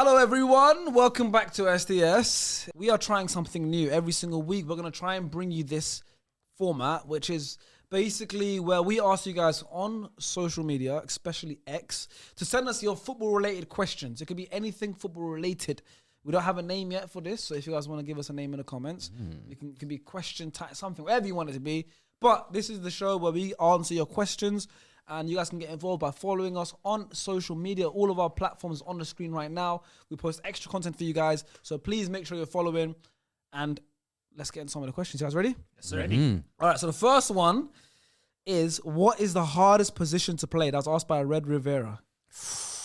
Hello everyone, welcome back to SDS. We are trying something new every single week. We're going to try and bring you this format, which is basically where we ask you guys on social media, especially X, to send us your football related questions. It could be anything football related. We don't have a name yet for this, so if you guys want to give us a name in the comments, it can be question type, something, whatever you want it to be. But this is the show where we answer your questions. And you guys can get involved by following us on social media. All of our platforms on the screen right now. We post extra content for you guys. So please make sure you're following. And let's get into some of the questions. You guys ready? Yes, sir. Ready. All right, so the first one is, what is the hardest position to play? That was asked by Red Rivera.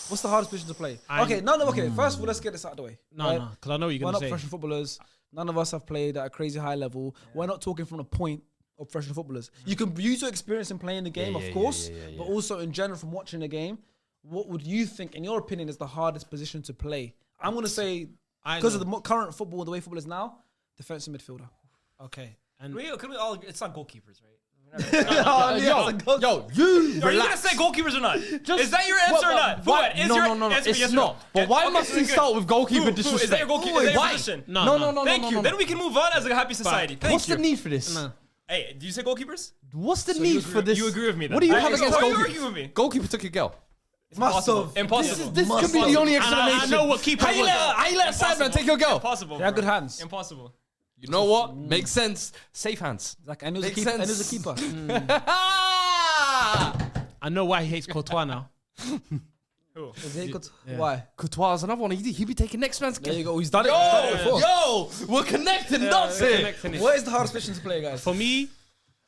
What's the hardest position to play? Okay. First of all, let's get this out of the way. No, because I know what you're going to say. We're not professional footballers. None of us have played at a crazy high level. Yeah. We're not talking from the point of professional footballers. You can use your experience in playing the game, of course, but also in general from watching the game. What would you think, in your opinion, is the hardest position to play? I'm going to say, because of the current football, the way football is now, defensive midfielder. Okay. And it's not goalkeepers, right? Yo, you are you gonna say goalkeepers or not? Is that your answer or not? No, it's not. But why must we start with goalkeeper disrespect? Is that your goalkeeper? Is that your position? No. Thank you. Then we can move on as a happy society. Thank you. What's the need for this? Hey, do you say goalkeepers? What's the need for this? You agree with me then? What do you have against goalkeepers? You argue with me? Goalkeeper took a girl. Impossible. Impossible. This could be the only explanation. I know what keeper was. How you let a sideman take your girl? Impossible. They have good hands. Impossible. You know what? Makes sense. Safe hands. And it was a keeper. I know why he hates Courtois now. Who? Why? Courtois is another one. He be taking next man's There game. you go. He's done it. Yo, we're connecting dots here. What is the hardest position to play, guys? For me,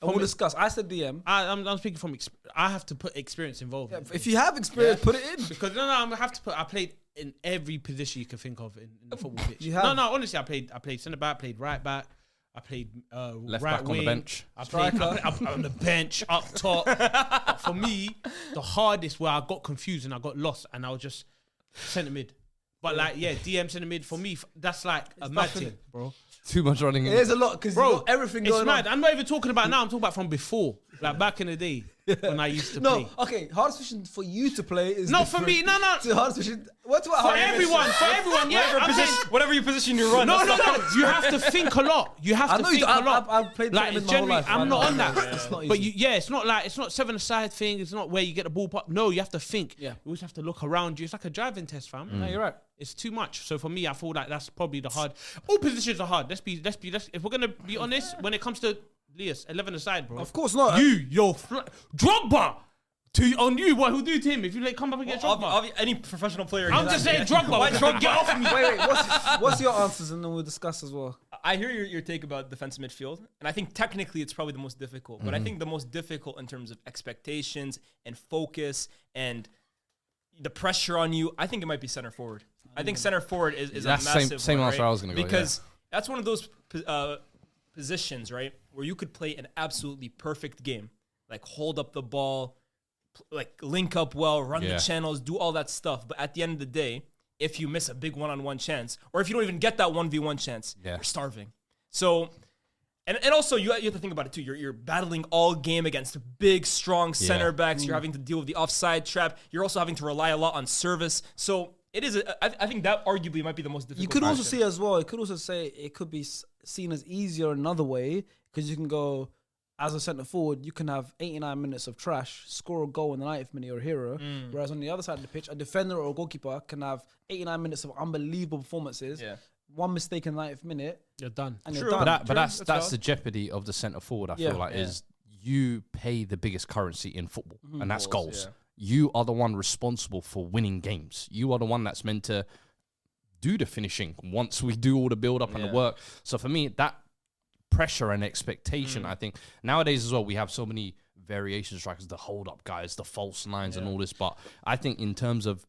we'll discuss. I said DM. I'm speaking from I have to put experience involved. Yeah, if you have experience, put it in. Because I played in every position you can think of in the football pitch. You have? No, honestly, I played centre back, played right back, I played left right back wing, on the bench. I played on the bench, up top. But for me, the hardest where I got confused and I got lost and I was just centre mid. But DM centre mid, for me, that's like a mad thing, bro. Too much running in. There's a lot because you got everything going on. It's mad. I'm not even talking about now. I'm talking about from before, like back in the day when I used to play. Okay. Hardest position for you to play is not for me. No. The hardest position. What's for everyone? For everyone. Yeah. Whatever you position you run. No. You have to think a lot. You have to think a lot. I've played like my whole life. I'm not on that. It's not easy. But it's not like it's not 7-a-side thing. It's not where you get the ball pop. No, you have to think. Yeah. You always have to look around you. It's like a driving test, fam. No, you're right. It's too much. So for me, I feel like that's probably the hard. All positions are hard. Let's if we're gonna be honest, when it comes to Lias, 11-a-side, bro. Of course not. Drogba. On you, what he'll do to him if you come up against Drogba? Any professional player. I'm just saying Drogba. Get off me. Wait. What's your answers, and then we'll discuss as well. I hear your take about defensive midfield, and I think technically it's probably the most difficult. But I think the most difficult in terms of expectations and focus and the pressure on you, I think it might be center forward. I think center forward is a massive same one, answer right? I was going to go. Because that's one of those positions, right, where you could play an absolutely perfect game, like hold up the ball, like link up well, run the channels, do all that stuff. But at the end of the day, if you miss a big one-on-one chance, or if you don't even get that 1v1 chance, you're starving. So, and also you have to think about it too. You're battling all game against big, strong center backs. You're having to deal with the offside trap. You're also having to rely a lot on service. So it is. I think that arguably might be the most difficult. You could also see as well. It could also say it could be seen as easier another way, because you can go as a centre forward. You can have 89 minutes of trash, score a goal in the 90th minute, you're a hero. Whereas on the other side of the pitch, a defender or a goalkeeper can have 89 minutes of unbelievable performances. Yeah. One mistake in the 90th minute, you're done. And you're done. But that's the jeopardy of the centre forward. I feel like is you pay the biggest currency in football, and that's goals. Yeah. You are the one responsible for winning games. You are the one that's meant to do the finishing once we do all the build up and the work. So for me, that pressure and expectation, I think nowadays as well, we have so many variation strikers, the hold up guys, the false nines and all this. But I think in terms of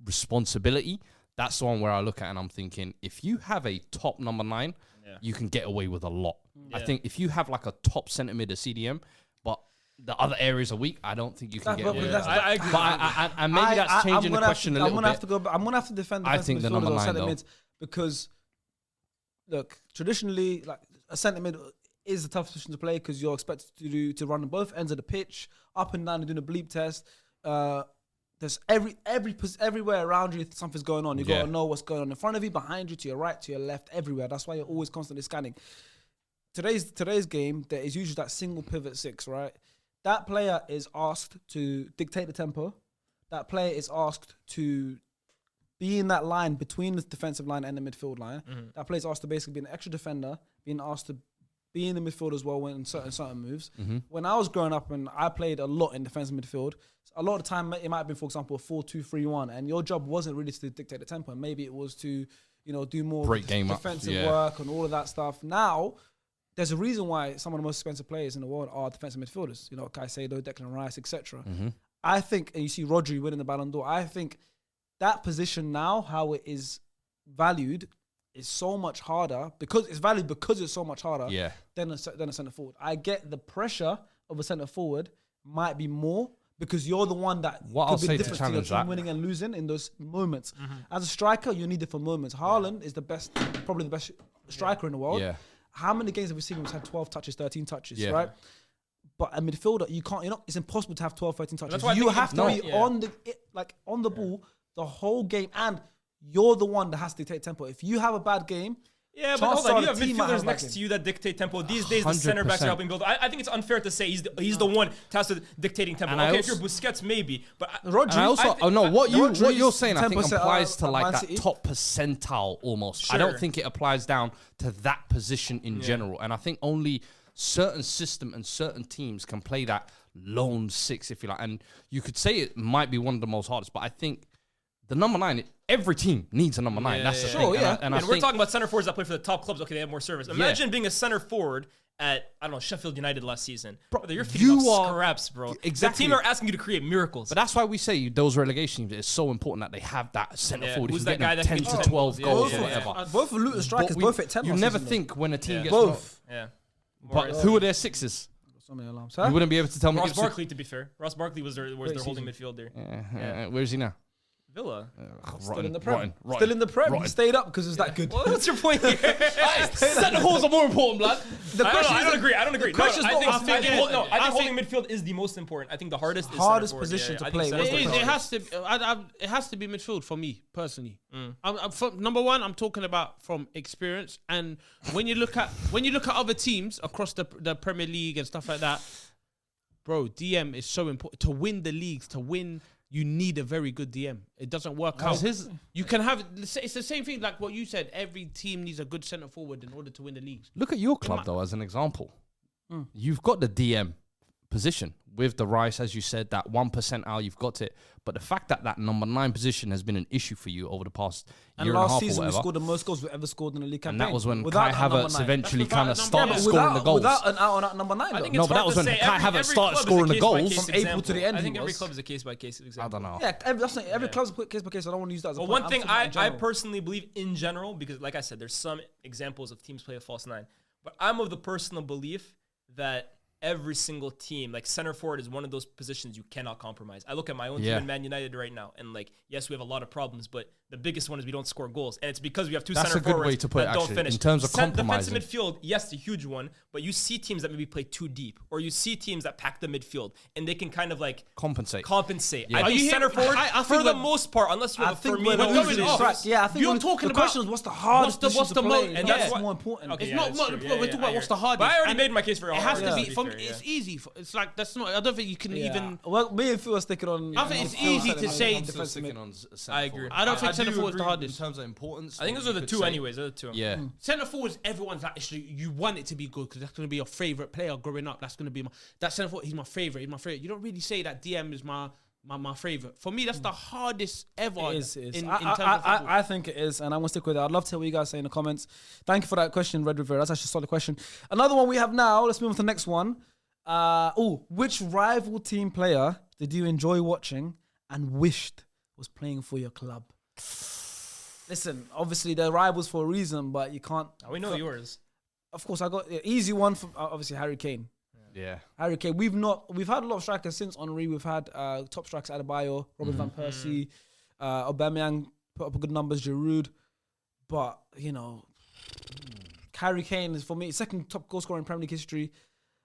responsibility, that's the one where I look at and I'm thinking, if you have a top number 9, you can get away with a lot. I think if you have like a top centre mid, a CDM, but the other areas are weak, I don't think you can get away with that. I agree. But maybe that's changing the question a little bit. I'm going to have to defend I think the number 9 though. Because, look, traditionally, like a centre mid is a tough position to play because you're expected to run on both ends of the pitch, up and down and doing a bleep test. there's everywhere around you something's going on. You got to know what's going on in front of you, behind you, to your right, to your left, everywhere. That's why you're always constantly scanning. Today's game, there is usually that single pivot 6, right? That player is asked to dictate the tempo. That player is asked to be in that line between the defensive line and the midfield line. That player is asked to basically be an extra defender, being asked to be in the midfield as well when certain moves. When I was growing up and I played a lot in defensive midfield, a lot of the time it might have been, for example, a 4-2-3-1, and your job wasn't really to dictate the tempo. Maybe it was to, do more defensive work and all of that stuff. Now, there's a reason why some of the most expensive players in the world are defensive midfielders. Caicedo, Declan Rice, etc. I think, and you see Rodri winning the Ballon d'Or, I think that position now, how it is valued, is so much harder because it's so much harder than a centre forward. I get the pressure of a centre forward might be more because you're the one that could be the difference between your team winning and losing in those moments. As a striker, you need it for moments. Haaland is probably the best striker in the world. How many games have we seen him had 12 touches, 13 touches, right? But a midfielder, it's impossible to have 12, 13 touches. You have to be on the ball the whole game, and you're the one that has to dictate tempo. If you have a bad game, but hold on, you have midfielders next to you that dictate tempo. These days, 100%. The center backs are helping build. I think it's unfair to say he's the one tasked with dictating tempo. Okay, if you're Busquets, maybe, but Rodri. What you're saying, I think applies to like that top percentile almost. Sure. I don't think it applies down to that position in general, and I think only certain system and certain teams can play that lone 6, if you like. And you could say it might be one of the most hardest, but I think the number 9, every team needs a number 9. That's the thing. And we're talking about center forwards that play for the top clubs. Okay, they have more service. Imagine being a center forward at, Sheffield United last season. Bro, you're feeding off scraps, bro. Exactly. The team are asking you to create miracles. But that's why we say those relegation teams, it's so important that they have that center forward. Who's that guy that 10 to 12 goals or whatever. Both of Luton strikers, both at 10. You never think when a team gets both. But who are their 6s? So many alarms. You wouldn't be able to tell me. Ross Barkley, to be fair. Ross Barkley was their holding midfielder. Where is he now? Villa. Still in the Prem. Still in the Prem. He stayed up because it's that good. Well, what's your point here? Centre forwards are more important, blood. I don't agree. I think holding midfield is the most important. I think the hardest position to play. It has to be midfield for me personally. Number one, I'm talking about from experience, and when you look at other teams across the Premier League and stuff like that, bro, DM is so important to win the leagues. To win, you need a very good DM. It doesn't work out. You can have it's the same thing like what you said. Every team needs a good centre forward in order to win the leagues. Look at your club though, as an example. You've got the DM position with the Rice, as you said, that 1% out. You've got it, but the fact that number 9 position has been an issue for you over the past year and a half or whatever. Last season, we scored the most goals we ever scored in the league campaign. And that was when Kai Havertz eventually kind of started scoring the goals. Without an out-and-out number 9, no, but that was when Kai Havertz started scoring the goals from April to the end. I think every club is a case-by-case example. I don't know. Yeah, every club's case-by-case. I don't want to use that as a point. One thing I personally believe in general, because like I said, there's some examples of teams play a false 9, but I'm of the personal belief that every single team, like center forward is one of those positions you cannot compromise. I look at my own team in Man United right now, and yes, we have a lot of problems, but the biggest one is we don't score goals, and it's because we have two center forwards that don't finish. In terms of compromising. Defensive midfield, yes, a huge one, but you see teams that maybe play too deep, or you see teams that pack the midfield, and they can kind of compensate. Yeah. I think center forward, for the most part, unless you have a Firmino. I think you're talking about. The question is, what's the hardest position to play? And that's more important. It's not. We're talking about what's the hardest. But I already made my case for it. It has to be. It's easy. It's like that's not. I don't think you can even. Well, me and Phil are sticking on. I think it's easy to say. I agree. I don't think centre forward is the hardest in terms of importance. I think those are the two, anyways. Those are the two. Yeah. Centre forwards, everyone's like, you want it to be good because that's going to be your favourite player growing up. That's going to be that centre forward. He's my favourite. You don't really say that DM is my favourite. For me, that's the hardest ever. It is. In terms of football. I think it is, and I'm going to stick with it. I'd love to hear what you guys say in the comments. Thank you for that question, Red River. That's actually a solid question. Another one we have now. Let's move on to the next one. Which rival team player did you enjoy watching and wished was playing for your club? Listen, obviously they're rivals for a reason, but you can't. We know yours. Of course, I got the easy one from obviously Harry Kane. Yeah, Harry Kane. We've had a lot of strikers since Henry. We've had top strikers Adebayo, Robin van Persie, Aubameyang put up good numbers, Giroud, but Harry Kane is for me second top goal scorer in Premier League history.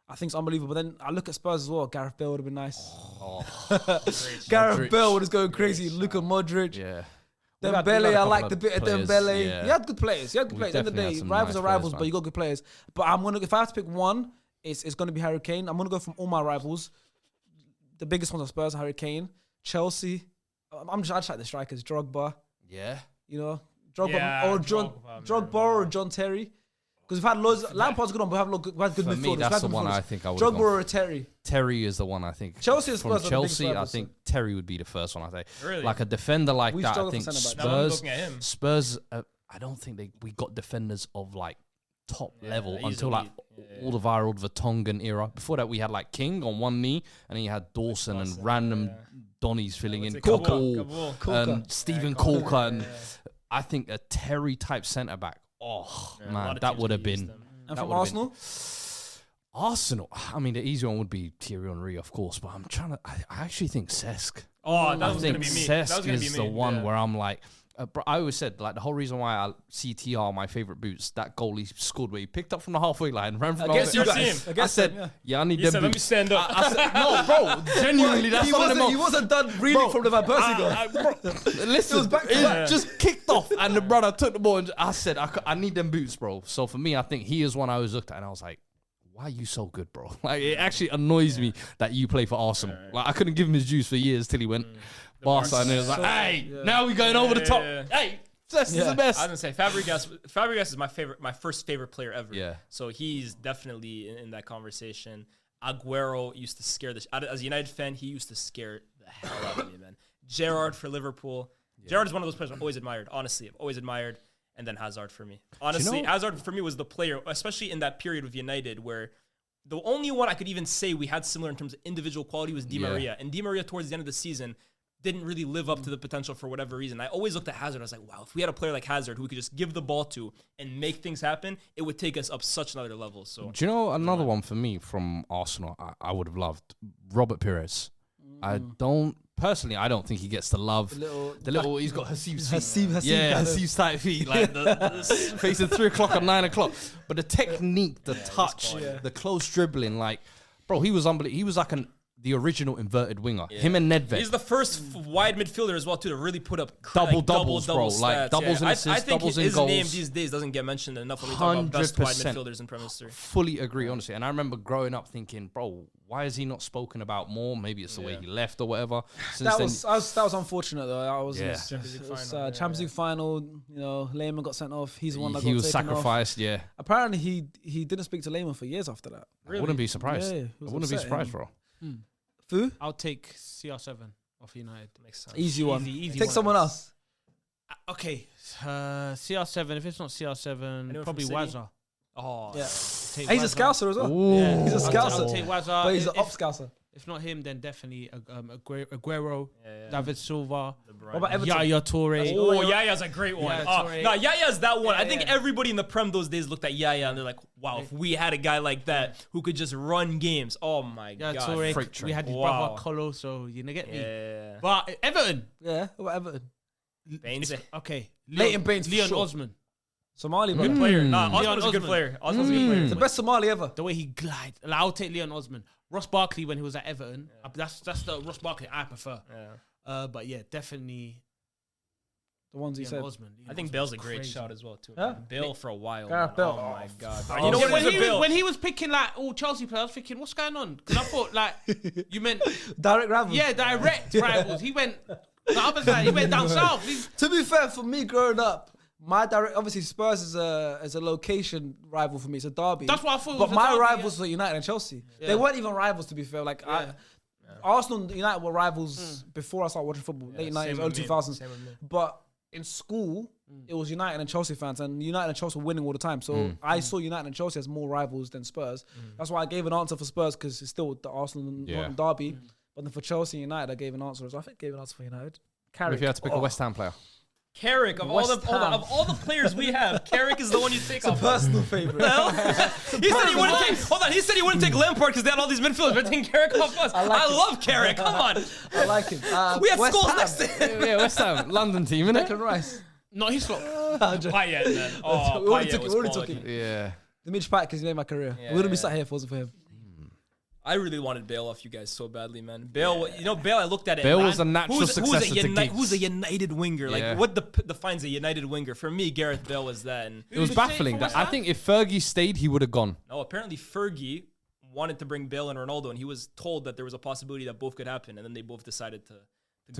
I think it's unbelievable. But then I look at Spurs as well. Gareth Bale would have been nice. Modric. Gareth Bale was going crazy. Luka Modric. Yeah. Dembele, I like the bit of players, Dembele. yeah. You had good players. At the end of the definitely day, had some rivals nice are rivals, players, but you got good players. But if I have to pick one, it's going to be Harry Kane. I'm going to go from all my rivals. The biggest ones are Spurs, Harry Kane, Chelsea. I just like the strikers, Drogba. Yeah. You know, Drogba Yeah, or Drogba or John Terry. Because we've had loads. Lampard's good on, but we have good For midfielders. me, We that's have the good one midfielders. I think I would Drogba or a Terry. Terry is the one I think. Chelsea and From Spurs are the biggest Chelsea, I rivals, think so. Terry would be the first one I say. Really? Like a defender like We that, I struggle think for centre-backs. Now I'm Spurs. looking at him. Spurs, I don't think we got defenders of like top level he's until like elite. all the viral Vertonghen era. Before that, we had like King on one knee, and then you had Dawson and random Donnies filling in, Kabul. and Stephen Corker, and I think a Terry type centre back. Oh A lot man, of that teams would have could use been. them. And that from would've been- Arsenal? I mean, the easy one would be Thierry Henry, of course, but I'm trying to. I actually think Cesc. Oh, that I was going think to be me. That was Cesc gonna be is me. the one Yeah. where I'm like, bro, I always said like the whole reason why I see TR my favorite boots. That goal he scored where he picked up from the halfway line, ran from Against the your halfway- team. I said, them, yeah, I need He them said, let me boots. stand up. I said, no, bro, genuinely, that's He some of the wasn't done reading from the Van Persie goal. Listen, back to back. just kicked off, and the brother took the ball, and I said, I need them boots, bro. So for me, I think he is one I always looked at, and I was like, why are you so good, bro? Like, it actually annoys me that you play for Arsenal. Like, I couldn't give him his juice for years till he went Barca, and it was like, hey, now we're going over the top. yeah. Hey, this is the I was best. gonna say Fabregas is my first favorite player ever. Yeah. So he's definitely in that conversation. Aguero used to scare as a United fan, he used to scare the hell out of me, man. Gerrard for Liverpool. Gerrard is one of those players I've always admired. Honestly, I've always admired. And then Hazard for me. Honestly, Hazard for me was the player, especially in that period with United, where the only one I could even say we had similar in terms of individual quality was Di Maria. And Di Maria towards the end of the season didn't really live up to the potential for whatever reason. I always looked at Hazard. I was like, wow, if we had a player like Hazard who we could just give the ball to and make things happen, it would take us up such another level. So Do you know another one for me from Arsenal I would have loved? Robert Pires. I don't think he gets the love. The little he's got Hasib's feet. Hasib's tight feet, like the facing 3 o'clock and 9 o'clock. But the technique, the touch, the close dribbling, like, bro, he was unbelievable. He was like the original inverted winger. Him and Nedved. he's the first wide midfielder as well too to really put up Double-doubles, bro. stats. Like, doubles and assists, I think doubles and his name goals. these days doesn't get mentioned enough when we talk about best wide 100%. midfielders in Premier League. Fully agree, honestly. And I remember growing up thinking, bro, why is he not spoken about more? Maybe it's the way he left or whatever. Since That was unfortunate though. I was Yeah. Champions League final. You know, Lehmann got sent off. He's the one that he got was taken off. sacrificed. Yeah, Apparently, he didn't speak to Lehmann for years after that. I wouldn't be surprised. Yeah, I he was wouldn't be upset, surprised, yeah. bro. Fu? I'll take CR7 off United. Makes sense. Easy one. Easy Take one. someone else. Okay, CR7. If it's not CR7, Anyone probably from City? Wazza. Oh, Yeah. Take He's a Wazza. scouser as well. Ooh. He's a I'll scouser. take Wazza. But he's an If- up scouser. If not him, then definitely Aguero, Yeah. David Silva, What about Everton? Yaya Toure. Oh, Yaya's a great one. Yaya Oh, Toure. no, Yaya's that one. I think yeah. everybody in the Prem those days looked at Yaya and they're like, wow, if we had a guy like that who could just run games. Oh, my Yaya God. Toure. Freight train. We had his Wow. brother Colo, so you know, get me. Yeah. But Everton. Yeah. What about Everton? Baines. Okay. Leighton Baines for Leon sure. Osman. Somali, bro. Good player. Nah, Leon Osman's a good Osman. player. Osman's a good player. The best Somali ever. The way he glides. Like, I'll take Leon Osman. Ross Barkley when he was at Everton. That's the Ross Barkley I prefer. Yeah. But yeah, definitely The ones he Leon said. Osman. I think Bale's a great shout as well, too. Yeah. Bale for a while. Gareth man. Bale. Oh, my God. Oh, You know yeah, what when, Bale? when he was picking like all Chelsea players, I was thinking, what's going on? Because I thought like you meant Direct rivals. direct rivals. He went the other side. He went down south. To be fair, for me growing up, my direct obviously Spurs is a location rival for me. It's a derby. That's what I thought it But was a my derby, rivals were United and Chelsea. They weren't even rivals, to be fair. Like Arsenal and United were rivals before I started watching football, late 90s, early 2000s. But in school, it was United and Chelsea fans, and United and Chelsea were winning all the time. So I saw United and Chelsea as more rivals than Spurs. That's why I gave an answer for Spurs, because it's still the Arsenal and Northern derby. But then for Chelsea and United, I gave an answer. So I think I gave an answer for United. What if you had to pick a West Ham player? Carrick, of all the players we have, Carrick is the one you take off. Personal favorite. He said he wouldn't take. Hold on, he said he wouldn't take Lampard because they had all these midfielders. But taking Carrick off us. I love Carrick. Come on, I like him. we have West schools Ham. next to him. Yeah, West Ham, London team, innit? Declan Rice. Not his fault. Payet, man. Oh, We already Payet took was it, we already quality. took it. Yeah. The Mitch Pack has made my career. Yeah, we wouldn't be yeah. sat here if it wasn't for him. I really wanted Bale off you guys so badly, man. Bale, Bale. I looked at it. Bale was a natural successor to Giggs. Who's a United winger? Yeah. Like, what defines a United winger? For me, Gareth Bale was that. And It was baffling. I think if Fergie stayed, he would have gone. no, apparently Fergie wanted to bring Bale and Ronaldo, and he was told that there was a possibility that both could happen, and then they both decided to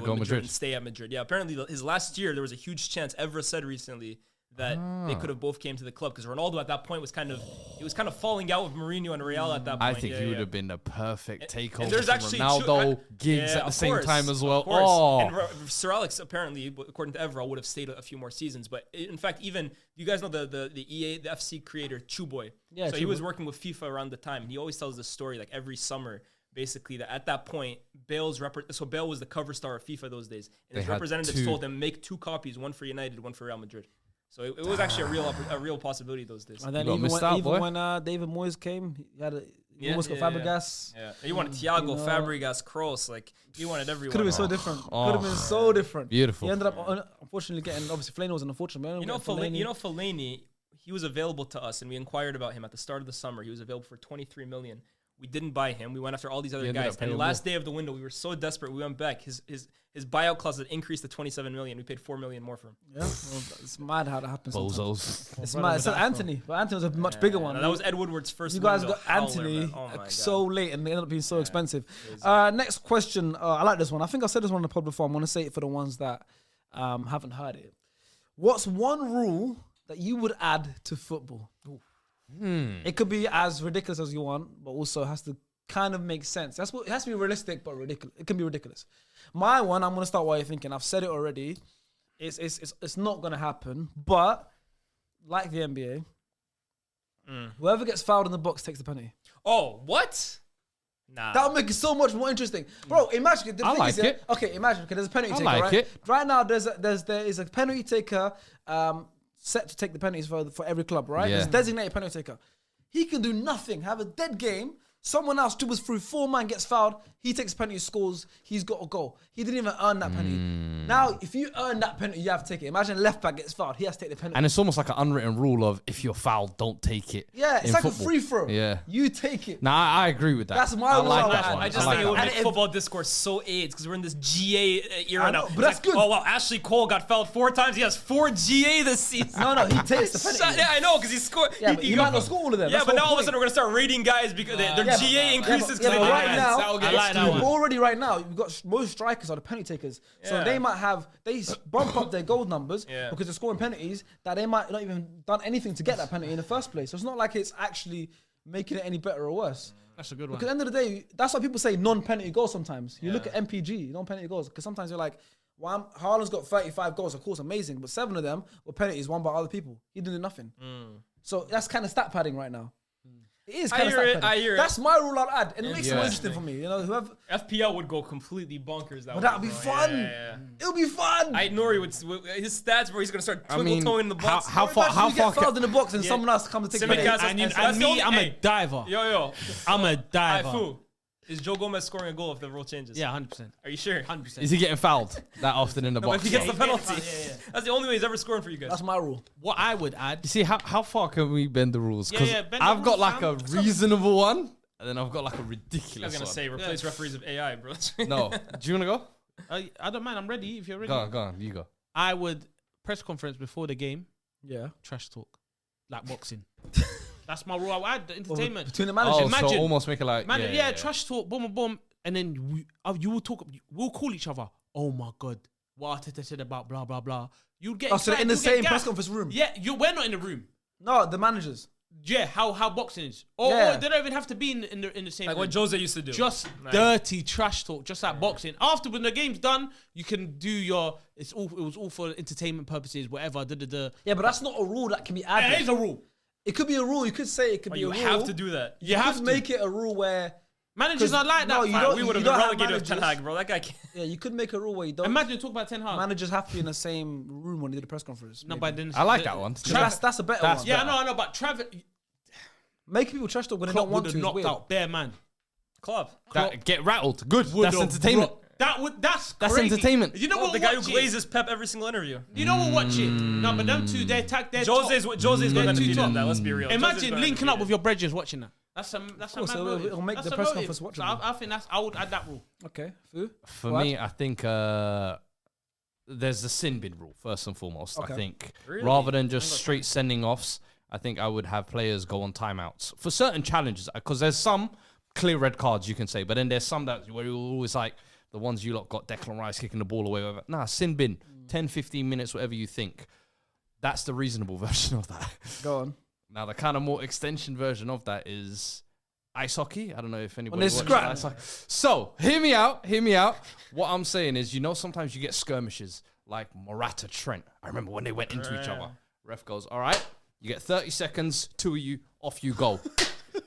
go to Madrid and stay at Madrid. Yeah, apparently his last year there was a huge chance. Evra said recently that they could have both came to the club because Ronaldo at that point was kind of falling out with Mourinho and Real at that point. I think he would have been the perfect takeover. And there's actually Ronaldo, Giggs at the same time as well. Oh, and Sir Alex apparently, according to Evra, would have stayed a few more seasons. But in fact, even you guys know the EA, the FC creator Chuboy. Yeah, so he was working with FIFA around the time. He always tells this story like every summer. Basically, that at that point, Bale was the cover star of FIFA those days, and his representatives told him make 2 copies, one for United, one for Real Madrid. So it was actually a real possibility those days. And then even when David Moyes came, he almost got Fabregas. Yeah, he wanted Thiago, Fabregas, Kroos. Like he wanted everyone. Could have been so different. Could have been so different. Beautiful. He ended up unfortunately getting. Obviously, Fellaini was an unfortunate. Fellaini. He was available to us, and we inquired about him at the start of the summer. He was available for 23 million. We didn't buy him. We went after all these other guys. And last day of the window, we were so desperate. We went back. His buyout clause had increased to 27 million. We paid 4 million more for him. Yeah, well, it's mad how that happens. Bozos. It's mad. It's Anthony, but Anthony was a much bigger one. No, that was Ed Woodward's first. You guys got Anthony so late, and they ended up being so expensive. Next question. I like this one. I think I said this one on the pod before. I'm going to say it for the ones that haven't heard it. What's one rule that you would add to football? It could be as ridiculous as you want, but also has to kind of make sense. It has to be realistic, but ridiculous. It can be ridiculous. My one, I'm gonna start while you're thinking. I've said it already. It's not gonna happen. But like the NBA, whoever gets fouled in the box takes the penalty. Oh, what? Nah. That'll make it so much more interesting, bro. Imagine. I like it. Okay, imagine. Okay, there's a penalty taker, like right? it. Right now, there is a penalty taker. Set to take the penalties for every club, right? Yeah. There's a designated penalty taker. He can do nothing, have a dead game. Someone else dribbles through 4 man, gets fouled. He takes penalty, scores. He's got a goal. He didn't even earn that penalty. Now, if you earn that penalty, you have to take it. Imagine left back gets fouled. He has to take the penalty. And it's almost like an unwritten rule of if you're fouled, don't take it. Yeah, it's like a free throw. Yeah. You take it. Nah, I agree with that. That's my rule. I just think it would make football discourse so AIDS because we're in this GA era now. But that's good. Oh, wow, Ashley Cole got fouled 4 times. He has 4 GA this season. No, he takes the penalty. Yeah, I know because he scored. Yeah, he might not score all of them. Yeah, but now all of a sudden we're going to start rating guys because their GA increases. Yeah, but right now, already right now, you've got most strikers are the penalty takers. So they might they bump up their goal numbers because they're scoring penalties that they might not even done anything to get that penalty in the first place. So it's not like it's actually making it any better or worse. That's a good one. Because at the end of the day, that's why people say non-penalty goals sometimes. You look at MPG, non-penalty goals, because sometimes you're like, well, Haaland's got 35 goals, of course, amazing, but 7 of them were penalties won by other people. He didn't do nothing. So that's kind of stat padding right now. It is kind of stat padding. I hear it. That's my rule I'd add, and it makes it more interesting for me. You know, whoever FPL would go completely bonkers that way. But that'd be fun. It'll be fun. Nori would his stats where he's gonna start twinkle toeing in the box. How far get fouled in the box and someone else comes to take the penalty. And me, I'm a diver. Yo. I'm a diver. Is Joe Gomez scoring a goal if the rule changes? Yeah, 100%. Are you sure? 100%. Is he getting fouled that often in the box? If he gets the penalty. That's the only way he's ever scoring for you guys. That's my rule. What I would add. You see, how far can we bend the rules? Because bend the I've got rules, like fam. a reasonable one, and then I've got like a I ridiculous was gonna one. say replace referees with AI, bro. No. Do you want to go? I don't mind. I'm ready if you're ready. Go on. You go. I would press conference before the game. Yeah. Trash talk. Like boxing. That's my rule. I would add the entertainment. Between the managers. Imagine- so almost make it like... Trash talk, boom, boom, boom. And then you will talk, we'll call each other, oh my God, what Arteta said about blah, blah, blah. You'll get so in the same press conference room? Yeah, we're not in the room. No, the managers. Yeah, how boxing is. Or they don't even have to be in the same Like room. what Jose used to do. Just dirty trash talk, just like boxing. After when the game's done, you can do it was all for entertainment purposes, whatever. Yeah, but that's not a rule that can be added. It is a rule. It could be a rule. You could say it could be a rule. You have to do that. You have to make it a rule where managers are like that. We would have been relegated with Ten Hag, bro. That guy can't. Yeah, you could make a rule where you don't. Imagine talk about Ten Hag. Managers have to be in the same room when they do the press conference. No, but then I like that one. That's a better one. Yeah, I know, but Travis make people trash talk when they don't want to. Knocked out bare man. Klopp. Get rattled. Good. That's entertainment. That's crazy. Entertainment. You know what? The guy who glazes Pep every single interview. You know what? Watch it. No, but them two, they attack their Jose's going to defeat that. Let's be real. Imagine linking up with your brethren watching that. That's a mad course, motive. it'll make That's the a press motive. conference So watchable. I think I would add that rule. Okay, Fu? For What? me, I think there's the sin bin rule first and foremost. Okay. I think Really? rather than just straight sending offs, I think I would have players go on timeouts for certain challenges because there's some clear red cards you can say, but then there's some that where you're always like the ones you lot got Declan Rice kicking the ball away. Whatever. Nah, sin bin, 10, 15 minutes, whatever you think. That's the reasonable version of that. Go on. Now, the kind of more extension version of that is ice hockey. I don't know if anybody there's watches scrap. ice hockey. So, hear me out. What I'm saying is, sometimes you get skirmishes like Morata, Trent. I remember when they went into each other. Ref goes, all right, you get 30 seconds, two of you, off you go.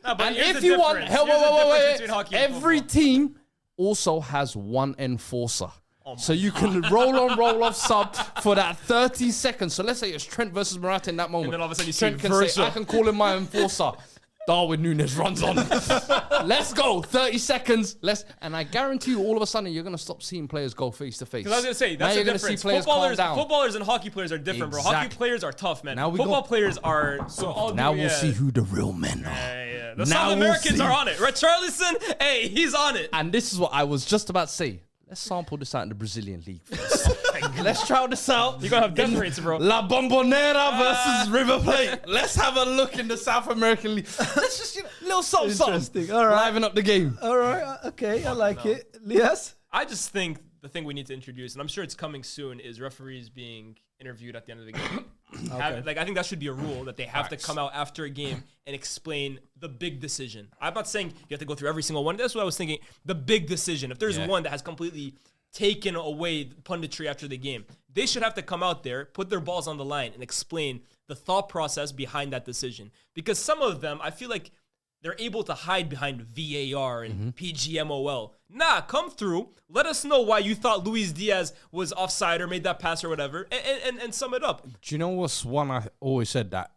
No, but And here's if the you want, difference. Here's the difference between hockey and every football. team also has one enforcer. So you can roll on, roll off sub for that 30 seconds. So let's say it's Trent versus Morata in that moment. then all of a sudden you Trent see can say, Virgil. I can call him my enforcer. Darwin Núñez runs on. Let's go. 30 seconds. And I guarantee you, all of a sudden, you're going to stop seeing players go face to face. Because I was gonna say Now that's you're the gonna see difference. players calm down. Footballers and hockey players are different, bro. Hockey Exactly. players are tough, man. Now we Football go- players are so. Now we'll see who the real men are. Yeah. The Now South we'll Americans see. are on it. Richarlison, hey, he's on it. And this is what I was just about to say. Let's sample this out in the Brazilian league first. Let's try this out. You're gonna have death rates, bro. La Bombonera versus River Plate. Let's have a look in the South American League. Let's just, little something. Interesting. All right. Liven up the game. All right. Okay, I like it. Yes? I just think the thing we need to introduce, and I'm sure it's coming soon, is referees being interviewed at the end of the game. I think that should be a rule that they have to come out after a game and explain the big decision. I'm not saying you have to go through every single one. That's what I was thinking. The big decision. If there's one that has completely taken away punditry after the game, they should have to come out there, put their balls on the line, and explain the thought process behind that decision. Because some of them, I feel like they're able to hide behind VAR and PGMOL. Nah, come through. Let us know why you thought Luis Diaz was offside or made that pass or whatever, and sum it up. Do you know what's one I always said that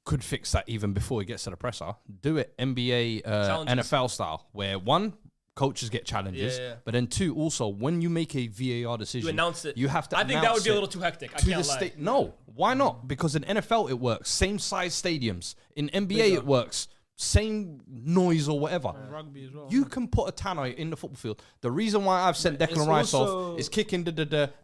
could fix that even before he gets to the presser? Do it NBA, Challenges. NFL style, where one, coaches get challenges, Yeah. but then two, also, when you make a VAR decision, You announce it. You have to I think that would be announce a it little too hectic. I to can't the lie. state. No, why not? Because in NFL it works. Same size stadiums. In NBA it works. Same noise or whatever. Rugby as well. You can put a tannoy in the football field. The reason why I've sent It's Declan Rice also- off is kicking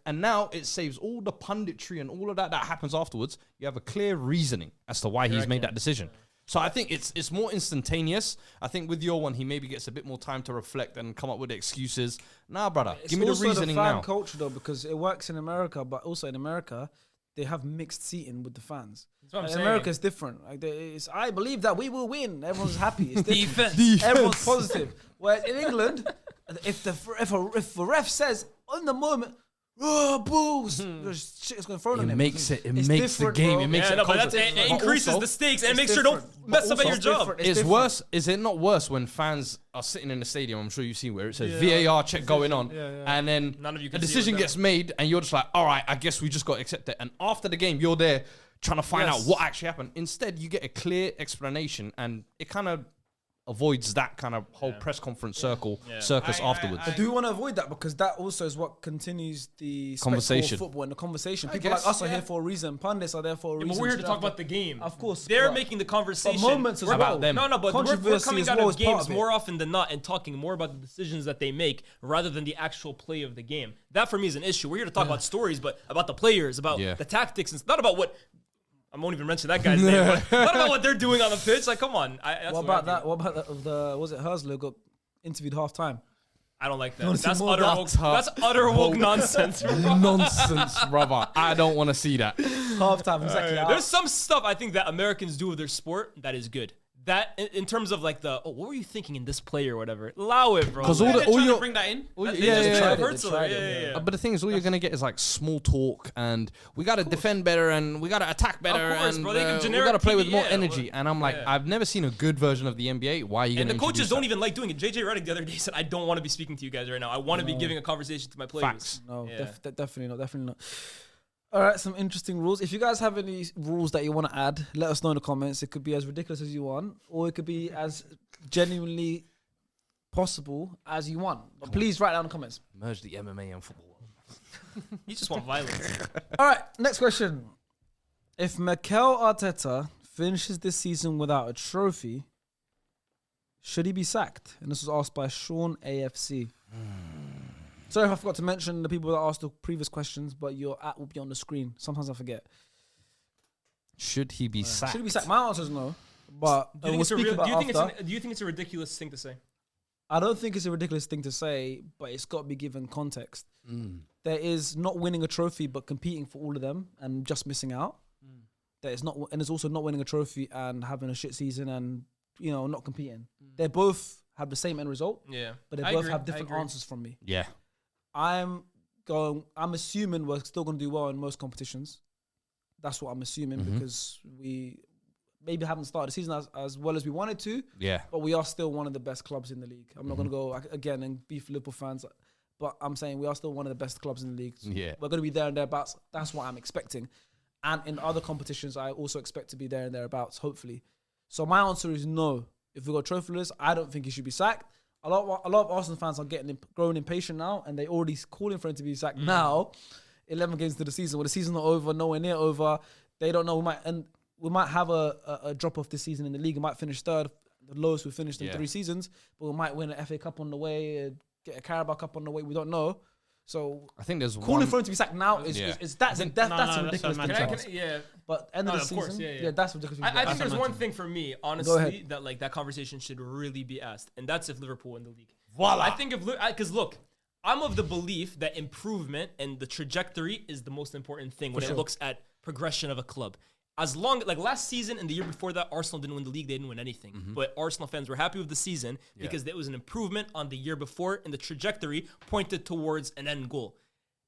and now it saves all the punditry and all of that happens afterwards. You have a clear reasoning as to why he's made that decision. So I think it's more instantaneous. I think with your one, he maybe gets a bit more time to reflect and come up with excuses. Nah, brother, give me the reasoning fan now. culture though, because it works in America, but also in America, they have mixed seating with the fans. That's what I'm In saying. America, it's different. Like I believe that we will win. Everyone's happy. It's different. Defense. Everyone's positive. Whereas in England, if the ref says on the moment, oh, booze, there's shit is going to throw on It him. makes it It's makes the different, game. bro. It makes Yeah, it no, but culture. it But increases also, the stakes and it it's makes sure don't different. mess But up at your also job. different. It's different. worse. Is it not worse when fans are sitting in the stadium? I'm sure you've seen where it says VAR check going on, and then None of you a can see decision what's gets made, and you're just like, all right, I guess we just got to accept it. And after the game, you're there trying to find out Yes. what actually happened. Instead, you get a clear explanation, and it kind of avoids that kind of whole press conference circus afterwards. I do want to avoid that because that also is what continues the Conversation. spectacle of football and the conversation. People guess, like us are yeah. here for a reason. Pundits are there for a Yeah, reason. but we're here to So talk therefore- about the game. Of course, They're but- making the conversation. moments as We're well. about them. No, but we're Controversy coming as out well of is part games of it. more often than not and talking more about the decisions that they make rather than the actual play of the game. That for me is an issue. We're here to talk about stories, but about the players, about the tactics, and not about what. I won't even mention that guy's name. But not about what they're doing on the pitch. Like, come on. That's What the way I about view it. that? What about that of the? Was it Hersler got interviewed half time? I don't like that. wanna see That's more utter of woke. that? That's utter woke nonsense. Nonsense, brother. I don't want to see that. Half time, exactly. There's some stuff I think that Americans do with their sport that is good. That in terms of like what were you thinking in this play or whatever? Allow it, bro. 'Cause They're all trying to your- bring that in. They yeah, just yeah, tried yeah. Hurts They over. tried Yeah, it, yeah, yeah. But the thing is, all you're gonna get is like small talk, and we gotta defend better, and we gotta attack better, course, and bro. They give we generic gotta play with TV, more yeah, energy. well, And I'm like, yeah. I've never seen a good version of the NBA. Why are you And gonna? the coaches introduce don't that? even like doing it. JJ Redick the other day said, "I don't want to be speaking to you guys right now. I want to be giving a conversation to my players." Facts. No, Yeah. definitely not. All right, some interesting rules. If you guys have any rules that you want to add, let us know in the comments. It could be as ridiculous as you want, or it could be as genuinely possible as you want. But please write down in the comments. Merge the MMA and football. You just want violence. All right, next question. If Mikel Arteta finishes this season without a trophy, Should he be sacked? And this was asked by Sean AFC. Sorry if I forgot to mention the people that asked the previous questions, but your at will be on the screen. Sometimes I forget. Should he be sacked? Should he be sacked? My answer is no. But Do you we'll think, speak about after. do you think it's a ridiculous thing to say? I don't think it's a ridiculous thing to say, but it's got to be given context. There is not winning a trophy, but competing for all of them and just missing out. There is not, and there's also not winning a trophy and having a shit season and not competing. They both have the same end result. Yeah, but they both have different answers from me. Yeah, I'm assuming we're still going to do well in most competitions. That's what I'm assuming because we maybe haven't started the season as well as we wanted to. Yeah. But we are still one of the best clubs in the league. I'm not going to go again and beef Liverpool fans, but I'm saying we are still one of the best clubs in the league. Yeah. We're going to be there and thereabouts. That's what I'm expecting. And in other competitions, I also expect to be there and thereabouts, hopefully. So my answer is no. If we go trophyless, I don't think he should be sacked. A lot of Arsenal fans are growing impatient now, and they already calling for him to be sacked now. 11 games into the season. Well, the season's not over, nowhere near over. They don't know. We might have a drop off this season in the league. We might finish third, the lowest we've finished in 3 seasons. But we might win an FA Cup on the way, get a Carabao Cup on the way. We don't know. So I think there's calling for him to be sacked now is that's a ridiculous thing. Yeah, but end of the season, that's ridiculous. I think there's one thing for me, honestly, that that conversation should really be asked, and that's if Liverpool win the league. Voila. I think because look, I'm of the belief that improvement and the trajectory is the most important thing when it looks at progression of a club. As long last season and the year before that, Arsenal didn't win the league; they didn't win anything. But Arsenal fans were happy with the season because it was an improvement on the year before, and the trajectory pointed towards an end goal.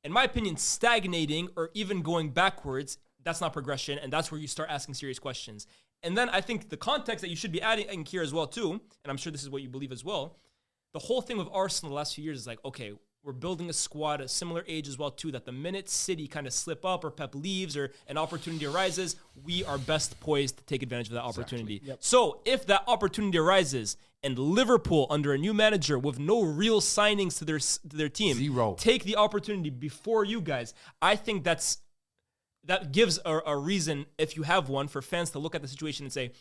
In my opinion, stagnating or even going backwards, that's not progression, and that's where you start asking serious questions. And then I think the context that you should be adding here as well too, and I'm sure this is what you believe as well. The whole thing with Arsenal the last few years is okay, we're building a squad at a similar age as well too, that the minute City kind of slip up or Pep leaves or an opportunity arises, we are best poised to take advantage of that opportunity. Yep. So if that opportunity arises and Liverpool under a new manager with no real signings to their team take the opportunity before you guys, I think that gives a reason, if you have one, for fans to look at the situation and say,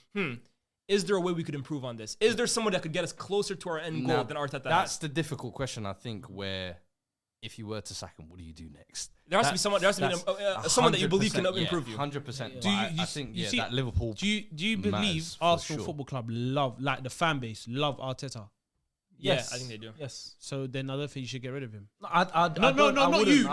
is there a way we could improve on this? Is there someone that could get us closer to our end goal than Arteta? That's the difficult question, I think, where if you were to sack him, what do you do next? There has to be someone. There has to be someone that you believe can improve you. 100%. I think that Liverpool. Do you believe Arsenal Football Club love, like the fan base, love Arteta? Yes, I think they do. Yes. So then I don't think you should get rid of him. Not you.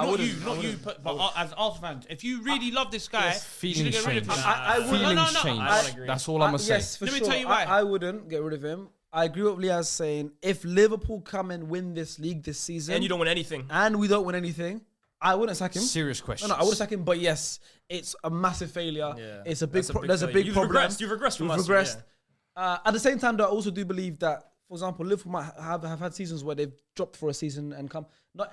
But as Arsenal fans, if you really love this guy, you should get rid of him. I don't agree. That's all I'm saying. Yes, for sure. Let me tell you why. I wouldn't get rid of him. I agree with Liaz saying, if Liverpool come and win this league this season, and you don't win anything, and we don't win anything, I wouldn't sack him. Serious question. No, I wouldn't sack him. But yes, it's a massive failure. Yeah. It's a big. There's a big problem. You've regressed from last year. At the same time, though, I also do believe that, for example, Liverpool might have had seasons where they've dropped for a season and come.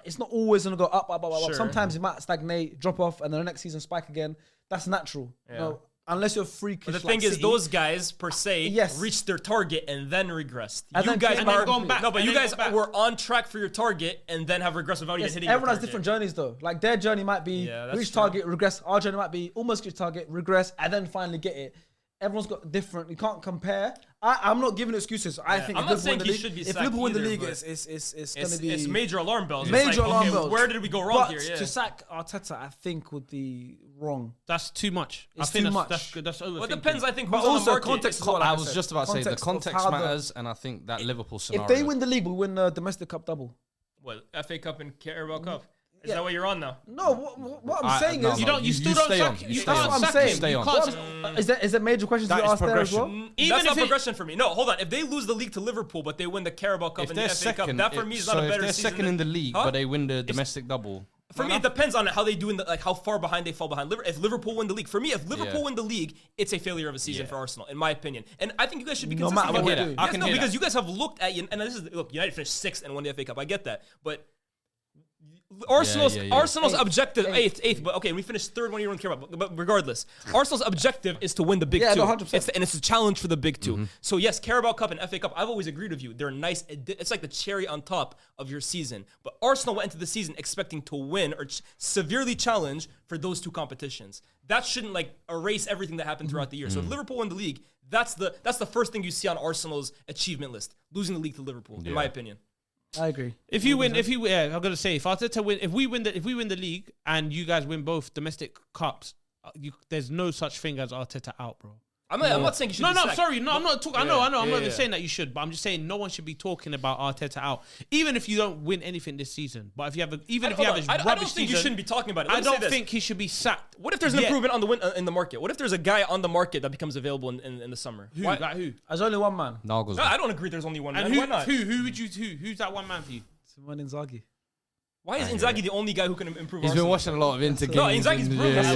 It's not always going to go up. Sure. Sometimes it might stagnate, drop off, and then the next season spike again. That's natural. Yeah. Unless you're freakish. But the thing is, those guys per se reached their target and then regressed. And you then guys are going back. No, but you guys were on track for your target and then have regressed without even hitting. Everyone has different journeys though. Like their journey might be reach target, regress. Our journey might be almost reach target, regress, and then finally get it. Everyone's got different. You can't compare. I'm not giving excuses. I think I'm not saying he should be sacked. If Liverpool win the either, league, it's going to be. It's major alarm bells. Major alarm bells. Where did we go wrong here? To sack Arteta, I think would be wrong. That's too much. It's too much. That's overthinking. Well, it depends. I think. But also context. I was just about to say the context matters, and I think that Liverpool scenario. If they win the league, we win the domestic cup double. What, FA Cup and Carabao Cup? Is that what you're on now? No, what I'm saying is you still don't sack him. That's what I'm saying. Stay on. Is there major questions you ask there as well? That's not progression for me. No, hold on. If they lose the league to Liverpool, but they win the Carabao Cup and the FA Cup, that for me is not a better season. If they're second in the league, but they win the domestic double. For me, it depends on how they do how far behind they fall behind. If Liverpool win the league, for me, if Liverpool win the league, it's a failure of a season for Arsenal, in my opinion. And I think you guys should be consistent. No matter what you do. Because you guys have looked at, and this is, look, United finished 6th and won the FA Cup. I get that, but Arsenal's objective Eighth. eighth, but okay, we finished third one you don't care about. But regardless, Arsenal's objective is to win the big two. No, 100%. And it's a challenge for the big two. So yes, Carabao Cup and FA Cup. I've always agreed with you. They're nice. It's like the cherry on top of your season. But Arsenal went into the season expecting to win or severely challenge for those two competitions. That shouldn't like erase everything that happened throughout the year. So if Liverpool win the league, that's the first thing you see on Arsenal's achievement list. Losing the league to Liverpool, in my opinion. I agree. If I'm gonna say if Arteta win, if we win the league and you guys win both domestic cups, there's no such thing as Arteta out, bro. I'm not saying you should. No, be sacked. sorry, no, I'm not talking. I know. I'm not even yeah. saying that you should, but I'm just saying no one should be talking about Arteta out, even if you don't win anything this season. But if you have a rubbish I don't think season, you shouldn't be talking about it. I don't think he should be sacked. What if there's an improvement on the in the market? What if there's a guy on the market that becomes available in the summer? Who? Why? Like who? There's only one man. Nagelsmann. No, I don't agree. There's only one And man. Why not? who would you? Who's that one man for you? Simone Inzaghi. Why is Inzaghi the only guy who can improve? He's been Arsenal? watching a lot of Inter games. No, Inzaghi's and- brilliant.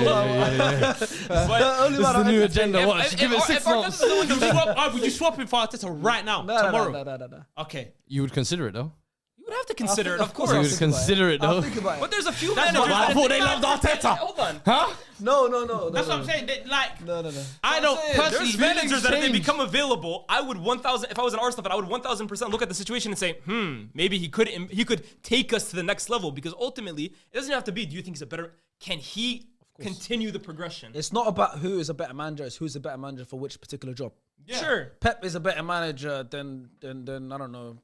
Only This is the new agenda. If- Watch. if- Give it if 6 Arteta's months. the one who- Would you swap him for Arteta right now, tomorrow? No. Okay. You would consider it though. You would have to consider it, of course. You I'll would think about consider it I'll though. think about it. But there's a few That's managers. not- I thought they loved Arteta. Hold on. Huh? No. That's what I'm saying. Like, No. I don't personally. There's managers that if they change. become available, I would 1,000. If I was an Arsenal fan, I would 1,000% look at the situation and say, maybe he could take us to the next level. Because ultimately, it doesn't have to be. Do you think he's a better? Can he continue the progression? It's not about who is a better manager. It's who's a better manager for which particular job. Sure. Pep is a better manager than I don't know,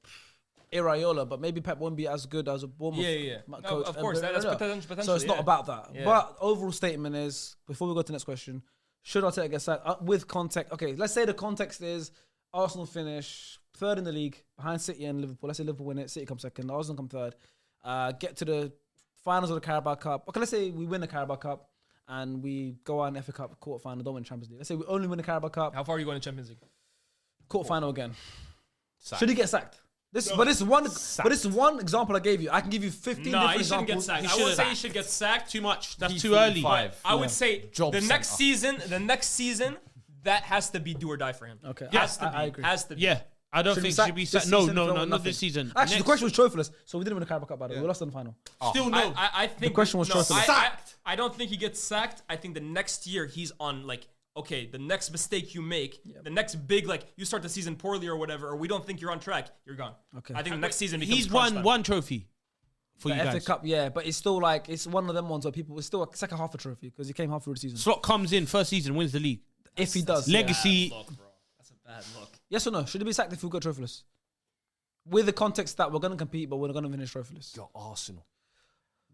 Iraola, but maybe Pep won't be as good as a Bournemouth Yeah. coach. No, of course, that's potentially. So it's not about that. Yeah. But overall statement is, before we go to the next question, should Arteta get sacked? With context, okay, let's say the context is Arsenal finish third in the league behind City and Liverpool. Let's say Liverpool win it, City come second, Arsenal come third. Get to the finals of the Carabao Cup. Okay, let's say we win the Carabao Cup and we go on FA Cup quarterfinal, don't win Champions League. Let's say we only win the Carabao Cup, How far are you going in Champions League? quarterfinal again. Should he get sacked? This is one example I gave you. I can give you 15 No, different he shouldn't get examples. sacked. He I would shouldn't. say he should get sacked. Too much. That's too early. I would say Job the next center. season, that has to be do or die for him. Okay, Has to be. I agree. Has to be. Yeah. I don't Should think be he should be sacked sacked. this No, season, not nothing. this season. Actually, the Next- question was trophyless, so we didn't win the Carabao Cup, by the way. We lost in the final. Still no. I think The question was trophy. I don't think he gets sacked. I think the next year he's on okay, the next mistake you make, the next big you start the season poorly or whatever, or we don't think you're on track, you're gone. Okay. I think the next season becomes He's crunch won time. one trophy for you The FA guys. Cup, yeah, but it's still it's one of them ones where it's still it's like a half a trophy because he came half through the season. Slot comes in first season, wins the league. If he does, Legacy. Bad look, bro. That's a bad look. yes or no? Should he be sacked if we got trophyless? With the context that we're going to compete, but we're going to finish trophyless. You're Arsenal.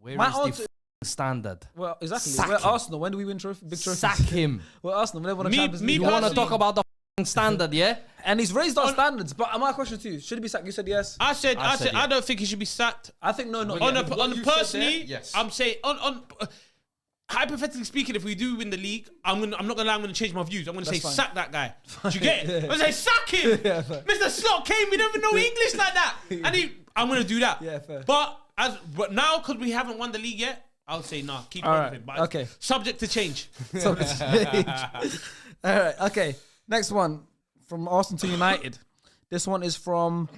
Where My is answer- the standard? Well, exactly. Sack We're him. Arsenal. When do we win big trophies? Sack him. We're Arsenal. We never won a Me- Champions me League. You want to personally- talk about the standard, yeah? And he's raised our standards. But my question to you: should he be sacked? You said yes. I said I said I yeah. don't think he should be sacked. I think no. On yeah. a personally, there, yes. I'm saying on hypothetically speaking, if we do win the league, I'm not gonna lie, I'm gonna change my views. I'm gonna say fine. sack that guy. Do you get it? I'm gonna say sack him. Yeah, fair. Mr. Slot came, he don't even know English like that, and I'm gonna do that. Yeah, fair. But now because we haven't won the league yet, I'll say nah, keep All on right, with him. But okay. subject to change. All right. Okay. Next one from Arsenal to United. This one is from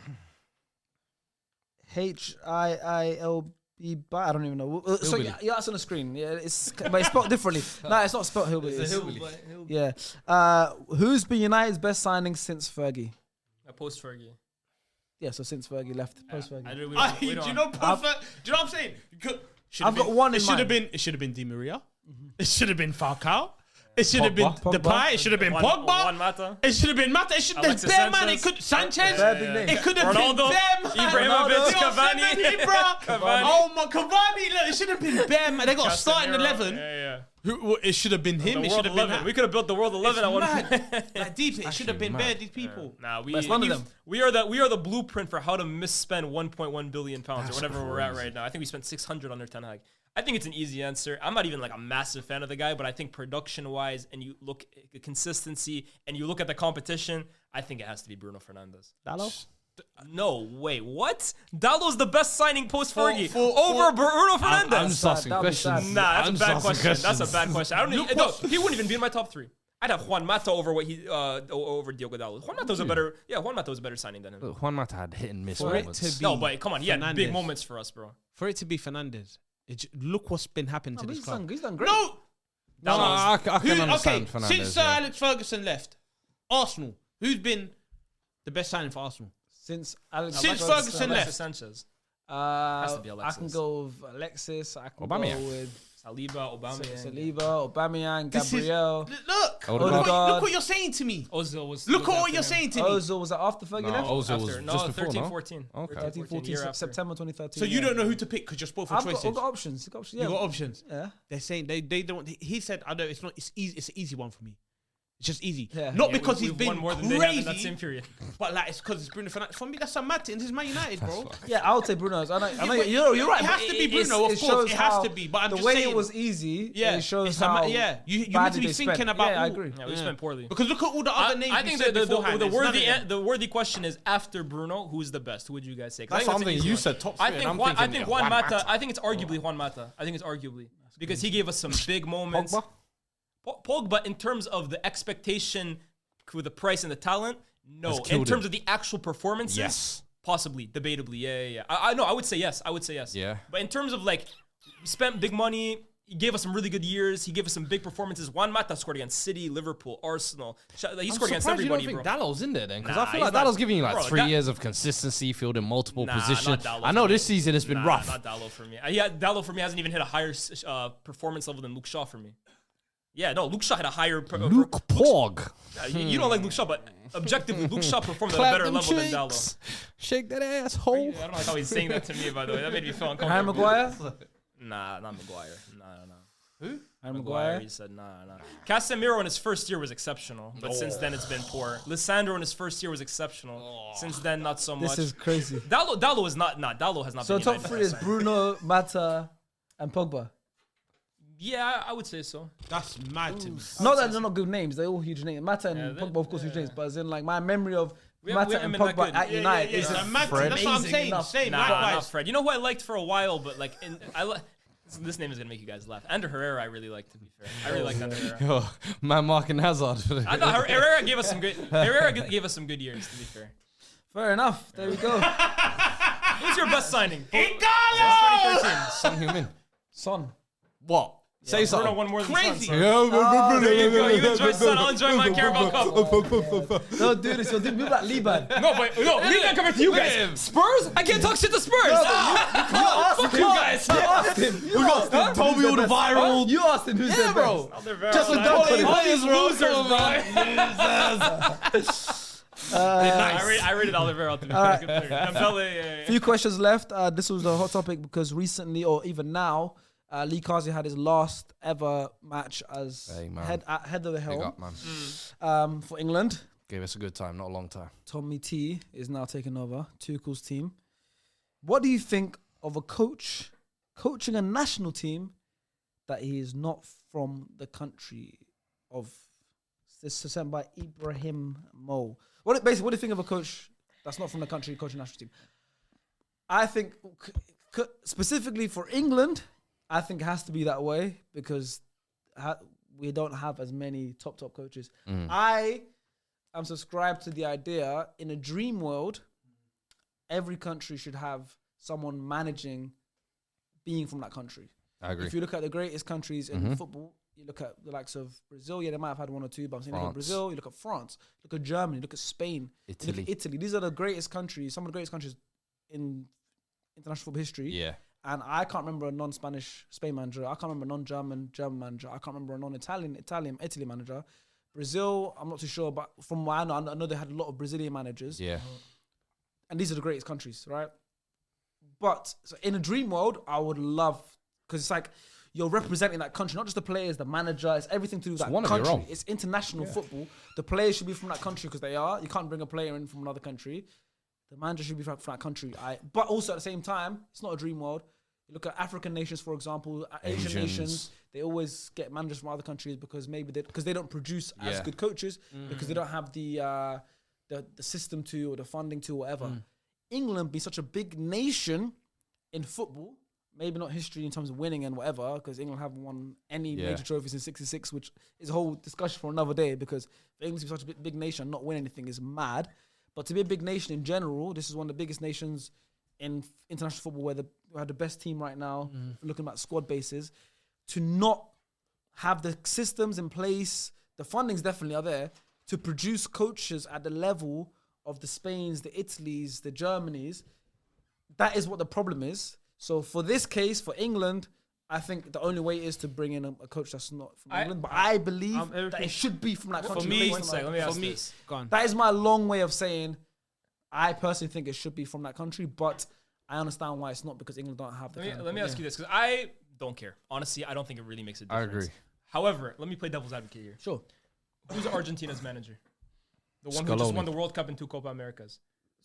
HIILB. I don't even know. So Hillbilly. yeah, it's on the screen. Yeah, but it's spelled differently. No, it's not spelled hillbilly. It's a It's- hillbilly. Yeah. Who's been United's best signing since Fergie? Post Fergie. Yeah, so since Fergie left, post Fergie. Do you know what I'm saying? I've got one in It should have mind. been. It should have been Di Maria. It should have been Falcao. It should have been Pogba. Depay. It should have been Pogba. Juan Mata. It should have been Mata. It should have Alexis been bare man. It Sanchez. could Sanchez. Bare big name. It could have been Ronaldo. bare man. Ibrahimovic. Ronaldo. Cavani. Ibra. Cavani. Oh my Cavani! Look, it should have been bare man. They got a starting Casemiro. 11. Yeah. It should have been him. The It world should have been 11. that. We could have built the world 11 at one point. Like deep. It should have been mad. bare these people. Nah, But it's none of them. We are the blueprint for how to misspend 1.1 billion pounds or whatever we're at right now. I think we spent 600 under Ten Hag. I think it's an easy answer. I'm not even a massive fan of the guy, but I think production-wise, and you look at consistency, and you look at the competition, I think it has to be Bruno Fernandes. Dallo? No, wait, what? Dallo's the best signing post Fergie for- over Bruno I'm Fernandes. just asking That'd be questions. sad. Nah, that's I'm a just bad asking question. That's a questions. bad question. I don't even. Look No, he wouldn't even be in my top 3. I'd have Juan Mata over over Diogo Dallo. Juan Mata's a better signing than him. Look, Juan Mata had hit and miss For it moments. to be No, but come on, he had big Fernandes. moments for us, bro. For it to be Fernandes, look what's been happening to this club. He's done great. No, I can understand Fernandes. Since Sir Alex Ferguson left, Arsenal, who's been the best signing for Arsenal? Since Ferguson left. Sanchez. I to be Alexis. can go with Alexis. I can Aubameyang. go with Saliba, Saliba, Aubameyang, Gabriel. Look Odegaard. what you're saying to me. Ozil was. Look at what you're saying to me. Ozil was that after Fergie left? Ozil was After, no, just before, 13, no? 14. Okay. 13, 14, September 2013. So you don't know who to pick because you're spoiled for choices. I've got options. You got options. Yeah. They're saying they don't. He said, "I know it's not. It's easy. It's an easy one for me. It's just easy. Yeah. Not Yeah, because we've he's been won more than they have in that crazy, same period. but like it's because it's Bruno Fernandes. For me, that's a mad thing. This is Man United, bro. Yeah, I would say Bruno's. I know but you're right. It has but to be Bruno, of it course. shows It has how to be. But I'm the just way saying, it was easy. yeah, it shows it's how. yeah. You need badly to be they thinking spent. about. Yeah, I agree. Yeah, we spent poorly. Because look at all the other names. I think you said the beforehand, the there's none of worthy them. the worthy question is after Bruno, who's the best? Who would you guys say? 'Cause That's I think something it's an easy you one. said top I three. think and Juan, I'm I thinking think Juan Mata. Mata. I think it's arguably Juan Mata. I think it's arguably because he gave us some big moments. Pogba? Pogba, in terms of the expectation with the price and the talent, no. Has In killed terms him. of the actual performances, Yes. possibly, debatably, yeah. I know. I would say yes. Yeah. But in terms of like, we spent big money. He gave us some really good years. He gave us some big performances. Juan Mata scored against City, Liverpool, Arsenal. He scored against everybody, you don't bro. think Dallow's in there then? Because Nah, I feel he's like not- Dallow's giving you like bro, 3 years of consistency, filled in multiple Nah, positions. not Dallo I for know me. this season has been Nah, rough. Not Dallo for me. Yeah, Dallo for me hasn't even hit a higher performance level than Luke Shaw for me. Yeah, no, Luke Shaw had a higher. Luke Pog. You don't like Luke Shaw, but objectively, Luke Shaw performed at a better level than Dallo. Shake that asshole. I don't like how he's saying that to me, by the way. That made me feel Harry uncomfortable. Maguire. Nah, not Maguire. Nah. Harry Maguire, Maguire. he said nah. Casemiro in his first year was exceptional, but since then it's been poor. Lissandro in his first year was exceptional. Since then, not so much. This is crazy. Dallo is not. Dallo has not So been. top United three is signing. Bruno, Mata, and Pogba. Yeah, I would say so. That's mad to me. Not that they're not good names; they're all huge names. Mata and Yeah, Pogba, of course, huge names. But as in, like my memory of We Mata haven't and been that Pogba good. at Yeah, United Yeah, is it's a mad Fred. That's what I'm amazing saying. enough. Same, Nah, likewise. not Fred. You know who I liked for a while, but like this name is gonna make you guys laugh. Ander Herrera, I really liked. To be fair, I really liked Ander Herrera. Yo, man, Marking Hazard. I thought Herrera gave us some good. Herrera gave us some good years. To be fair, fair enough. There we go. who's your best signing? Igalo! 2013. Son Heung-min. Son. What? Say Bruno something. won more than Crazy. Son, so- There you go. You enjoy Son. I'll enjoy my Carabao Cup. Don't do this. You'll do move like Liban. No, but no, we can't come to you guys. Spurs? I can't talk shit to Spurs. Fuck you guys. You asked him. We got Toby all the viral. You asked him who's their bro. best. Just a dumb players, bro. Losers, bro. I rated Oliveira to be fair. Good player. Dembele, yeah. Few questions left. This was a hot topic because recently, or even now, Lee Kazi had his last ever match as Hey, man. head of the Big helm up, man. for England. Gave us a good time, not a long time. Tommy T is now taking over Tuchel's team. What do you think of a coach coaching a national team that he is not from the country of? This is sent by Ibrahim Mo. What do you think of a coach that's not from the country coaching a national team? I think specifically for England, I think it has to be that way because we don't have as many top coaches. I am subscribed to the idea in a dream world, every country should have someone managing being from that country. I agree. If you look at the greatest countries in football, you look at the likes of Brazil, they might have had one or two, but I'm saying look at Brazil, you look at France, look at Germany, look at Spain, Italy. look at Italy. These are the greatest countries, some of the greatest countries in international football history. Yeah. And I can't remember a non-Spanish Spain manager. I can't remember a non-German manager. I can't remember a non-Italian Italy manager. Brazil, I'm not too sure, but from what I know they had a lot of Brazilian managers. Yeah. And these are the greatest countries, right? But so in a dream world, I would love, because it's like you're representing that country, not just the players, the manager, it's everything to do with that one of your country. own. It's international football. The players should be from that country because they are. You can't bring a player in from another country. The manager should be from that country. But also at the same time, it's not a dream world. You look at African nations, for example, Asian nations, they always get managers from other countries because they don't produce as good coaches because they don't have the system to or the funding to whatever. England being such a big nation in football, maybe not history in terms of winning and whatever, because England haven't won any major trophies in '66, which is a whole discussion for another day. Because for England to be such a big nation and not win anything is mad. But to be a big nation in general, this is one of the biggest nations in international football, where we had the best team right now, looking at squad bases, to not have the systems in place, the fundings definitely are there, to produce coaches at the level of the Spains, the Italys, the Germanys. That is what the problem is. So for this case, for England, I think the only way is to bring in a coach that's not from England. But I believe that it should be from that country. For me, let me ask this. That is my long way of saying I personally think it should be from that country, but I understand why it's not, because England don't have the Let me ask you this, because I don't care. Honestly, I don't think it really makes a difference. I agree. However, let me play devil's advocate here. Sure. Who's Argentina's manager? The one Scaloni. who just won the World Cup and 2 Copa Americas.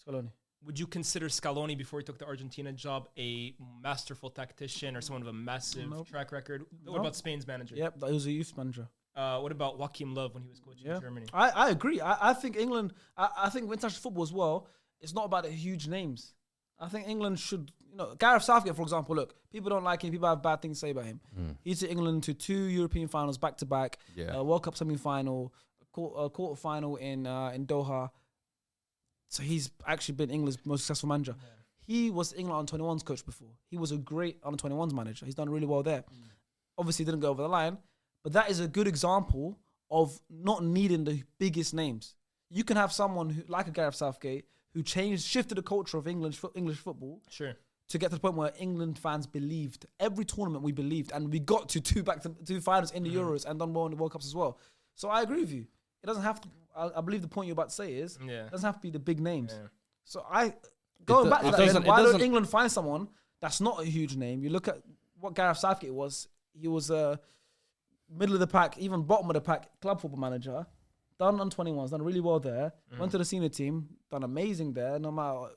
Scaloni. Would you consider Scaloni, before he took the Argentina job, a masterful tactician or someone with a massive track record? What about Spain's manager? Yep, he was a youth manager. What about Joachim Löw when he was coaching Germany? I agree. I think England, I think international football as well, it's not about the huge names. I think England should, Gareth Southgate, for example, look, people don't like him, people have bad things to say about him. He took England to 2 European finals back-to-back, World Cup semi-final, quarter-final in Doha. So he's actually been England's most successful manager. Yeah. He was England under-21s coach before. He was a great under-21s manager. He's done really well there. Obviously, didn't go over the line, but that is a good example of not needing the biggest names. You can have someone who, like a Gareth Southgate, who shifted the culture of English football to get to the point where England fans believed. Every tournament we believed, and we got to two finals in the Euros and done well in the World Cups as well. So I agree with you. It doesn't have to. I believe the point you're about to say is it doesn't have to be the big names. Yeah. So going back to that, why don't England find someone that's not a huge name? You look at what Gareth Southgate was. He was a middle of the pack, even bottom of the pack club football manager. Done on 21s, done really well there. Went to the senior team, done amazing there. No matter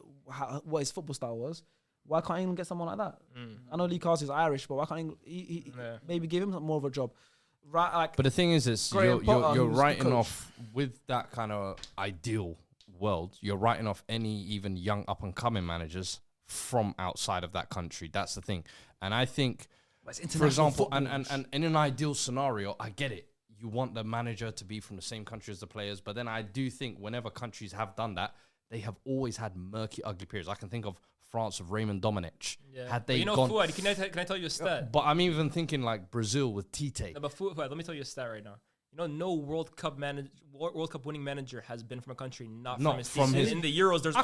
what his football style was, why can't England get someone like that? I know Lee Carson is Irish, but why can't England maybe give him more of a job? Right, like, but the thing is you're writing off with that kind of ideal world. You're writing off any even young up and coming managers from outside of that country. That's the thing. And I think, for example, and in an ideal scenario, I get it. You want the manager to be from the same country as the players, but then I do think whenever countries have done that, they have always had murky, ugly periods. I can think of France of Raymond Domenech. Yeah. Had they gone, Fuad, can I tell you a stat? But I'm even thinking like Brazil with Tite. No, but Fuad, let me tell you a stat right now. No World Cup winning manager has been from a country not from his. In the Euros, there's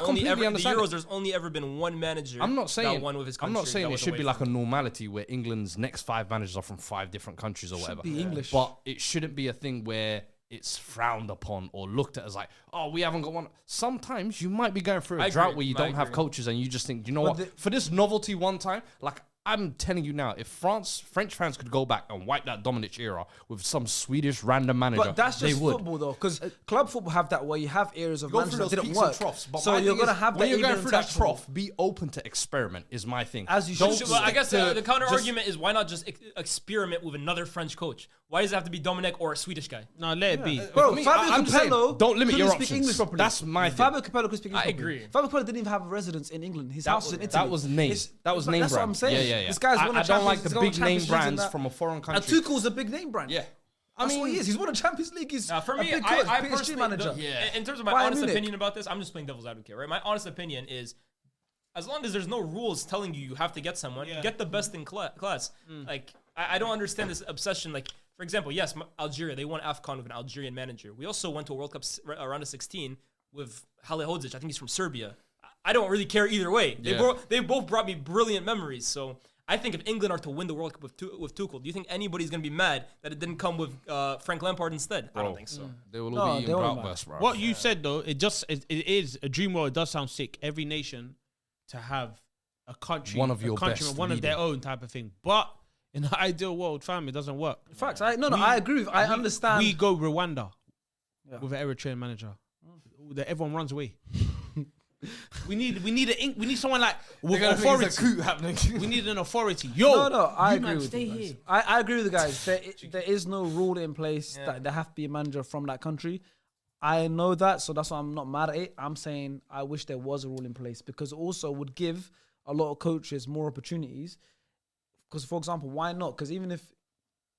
only ever been one manager. I'm not saying that won with his country. I'm not saying it should be like a normality where England's next 5 managers are from 5 different countries or whatever. Be English, but it shouldn't be a thing where it's frowned upon or looked at as like, oh, we haven't got one. Sometimes you might be going through a drought where you don't have coaches and you just think, you know what? For this novelty one time, like, I'm telling you now, if French fans could go back and wipe that Domenech era with some Swedish random manager, but that's just they would. Football though, because club football have that where you have eras of managers that didn't work. Troughs, so you're gonna have that. When you're going through that trough, be open to experiment. Is my thing. As you should. Well, I guess the counter argument is why not just experiment with another French coach? Why does it have to be Domenech or a Swedish guy? No, let it be. Bro, Fabio Capello don't limit your speak options. English properly. That's my thing. Fabio Capello could speak English I properly. agree. Fabio Capello didn't even have a residence in England. His house was in Italy. That was name. That's name brand. What I'm saying. Yeah. This guy's won a I don't like the big name brands from a foreign country. And Tuchel's a big name brand. Yeah. That's what he is. He's won a Champions League. He's for me, a big coach, I PSG personally, manager. In terms of my honest opinion about this, I'm just playing devil's advocate, right? My honest opinion is, as long as there's no rules telling you have to get someone, get the best in class. Like, I don't understand this obsession. Like, for example, yes, Algeria, they won AFCON with an Algerian manager. We also went to a World Cup round of 16 with Halilhodžić. I think he's from Serbia. I don't really care either way. They both brought me brilliant memories. So I think if England are to win the World Cup with Tuchel, do you think anybody's going to be mad that it didn't come with Frank Lampard instead? I don't think so. They will all be in drought, bro. What you said, though, it is a dream world. It does sound sick. Every nation to have a country, one of their own type of thing. But in the ideal world, fam, it doesn't work. Facts. I agree. I understand. We go Rwanda with an Eritrean manager. Everyone runs away. We need someone like with authority. There's a coup happening. We need an authority. Yo, I agree with you guys. I agree with the guys. There is no rule in place that there have to be a manager from that country. I know that, so that's why I'm not mad at it. I'm saying I wish there was a rule in place because it also would give a lot of coaches more opportunities. Because, for example, why not? Because even if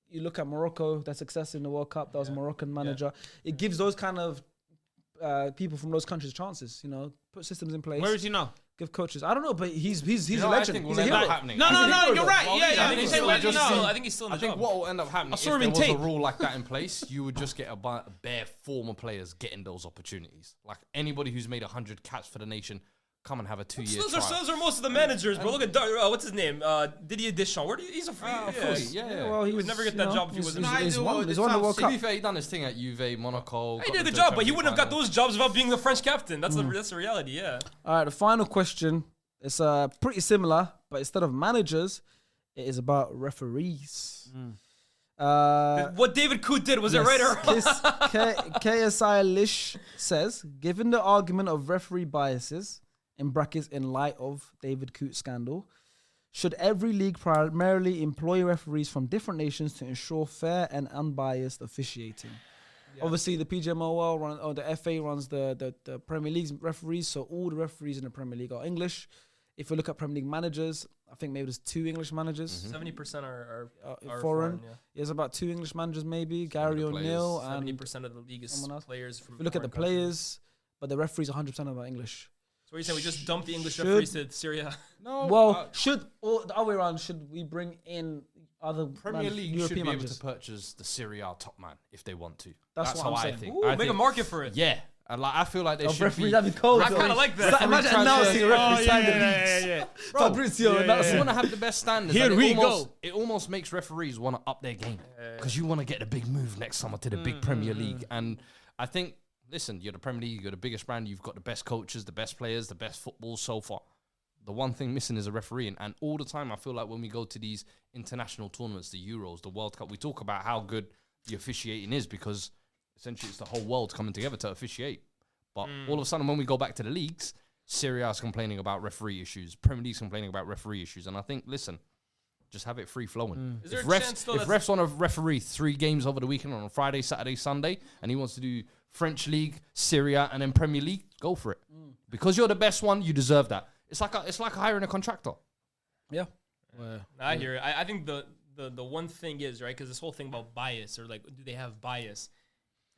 you look at Morocco, their success in the World Cup, that was a Moroccan manager. It gives those kind of people from those countries chances, put systems in place. Where is he now? give coaches. I don't know, but he's a know, I legend. think He's will a end up hero. happening. No, you're right. I Yeah, think he's say still, what you know. I think he's still in the I think job. what will end up happening if saw there him in was a tape. rule like that in place, you would just get a bare former players getting those opportunities. Like anybody who's made 100 caps for the nation, come and have a 2-year trial. Those are most of the managers, bro. Look at what's his name? Didier Deschamps. He's a free. Yeah. Well, He would never get that job if he wasn't. He's won the World To Cup. be fair, he done his thing at Juve, Monaco. He got did a them good to job, but he Champions wouldn't have got final. those jobs without being the French captain. That's the reality. Yeah. All right, the final question. It's pretty similar, but instead of managers, it is about referees. What David Coote did, was it right or wrong? KSI Lish says, given the argument of referee biases, in brackets in light of David Coote scandal, should every league primarily employ referees from different nations to ensure fair and unbiased officiating? Yeah. Obviously, the PGMOL the FA runs the Premier League's referees, so all the referees in the Premier League are English. If we look at Premier League managers, I think maybe there's 2 English managers. 70% are foreign. Yeah. There's about 2 English managers maybe, Gary O'Neill and 70% of the league is players from. if we look at the foreign countries. players, but the referees 100% of them are English. So what you saying? We just dump the English Should- referees to Syria? No. Well, or the other way around, should we bring in other Premier League European should be able managers? to purchase the Serie A top man if they want to. That's what how I'm I saying. think. Ooh, I make think- a market for it. Yeah. And I feel like they should Referee, be. that'd be cold. I though. kinda like that. Imagine Referee announcing a referee signed the yeah. leagues. Fabrizio announcing. You want to have the best standards. Here and we It almost makes referees want to up their game because you want to get the big move next summer to the big Premier League. And I think, listen, you're the Premier League, you're the biggest brand, you've got the best coaches, the best players, the best football so far. The one thing missing is a referee. And all the time, I feel like when we go to these international tournaments, the Euros, the World Cup, we talk about how good the officiating is because essentially it's the whole world coming together to officiate. But all of a sudden, when we go back to the leagues, Serie A is complaining about referee issues. Premier League's complaining about referee issues. And I think, listen, just have it free flowing. Is there If a chance though if refs want to referee 3 games over the weekend on a Friday, Saturday, Sunday, and he wants to do French League, Serie A, and then Premier League, go for it. Because you're the best one, you deserve that. It's like hiring a contractor. Yeah. I hear it. I think the one thing is, right, because this whole thing about bias, or like, do they have bias?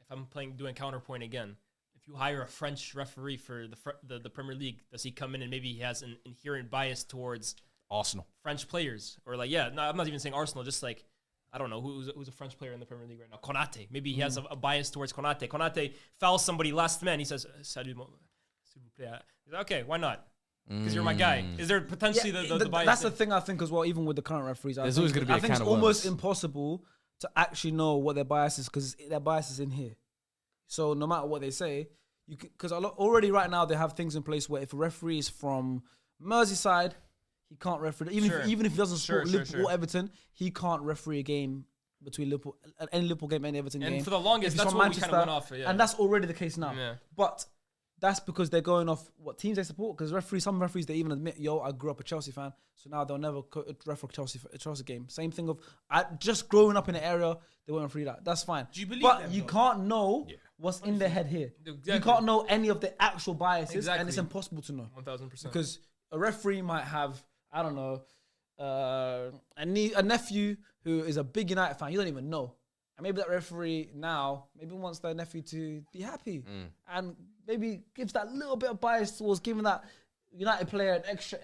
If I'm doing counterpoint again, if you hire a French referee for the Premier League, does he come in and maybe he has an inherent bias towards Arsenal. French players? Or like, no, I'm not even saying Arsenal, just like, I don't know, who's a French player in the Premier League right now? Konate. Maybe he has a bias towards Konate. Konate fouls somebody last man. He says, Salut, s'il vous plaît. He's like, okay, why not? Because you're my guy. Is there potentially the bias? That's the thing I think as well, even with the current referees. There's always going to be I a think can it's of almost worms. impossible to actually know what their bias is because their bias is in here. So no matter what they say, you because already right now they have things in place where if a referee is from Merseyside, he can't referee. Even if he doesn't support Liverpool or Everton, he can't referee a game between Liverpool, any Liverpool game, any Everton game. And for the longest, that's what we kind of went off. Yeah. And that's already the case now. Yeah. But that's because they're going off what teams they support. Because some referees, they even admit, I grew up a Chelsea fan, so now they'll never referee a Chelsea game. Same thing of just growing up in an area, they won't referee that. That's fine. Do you believe but them, you though? can't know what's in their head here. Exactly. You can't know any of the actual biases, Exactly. and it's impossible to know. 1000%. Because a referee might have, I don't know, a nephew who is a big United fan. You don't even know. And maybe that referee now maybe wants their nephew to be happy and maybe gives that little bit of bias towards giving that United player an extra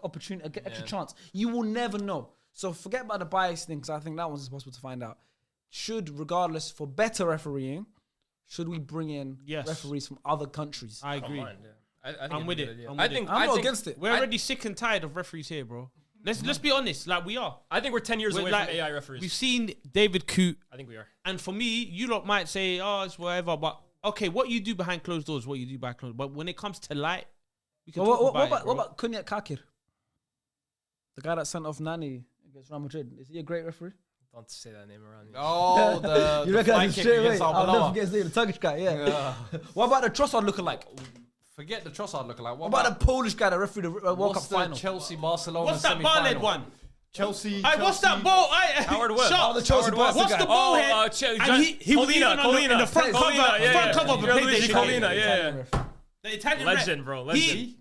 opportunity, extra chance. You will never know. So forget about the bias thing because I think that one's impossible to find out. Regardless, for better refereeing, should we bring in referees from other countries? I agree. I think I'm with it. I'm not against it. We're already sick and tired of referees here, bro. Let's be honest, like we are. I think we're 10 years away Like, from AI referees. We've seen David Coote, I think we are. and for me, you lot might say, "Oh, it's whatever," but okay, what you do behind closed doors, what you do behind closed. But when it comes to light, we can talk about it. What about Kunyak Kakir? The guy that sent off Nani against Real Madrid. Is he a great referee? Don't say that name around me. Oh, You the reckon fly that's kick straight away? against I'll never Arbeloa. forget his name, the Turkish guy, yeah. What about the Trossard lookalike? Forget the Trossard lookalike. What about the Polish guy that refereed the World Cup What's the final? Chelsea-Barcelona What's that bar-led one? Chelsea. What's that ball? Howard Webb. Shot. the Chelsea Howard Webb. Barca What's guy. the ball head? And he was even in the front cover, of the PlayStation. Colina, yeah. The Italian Legend, ref. bro. Legend.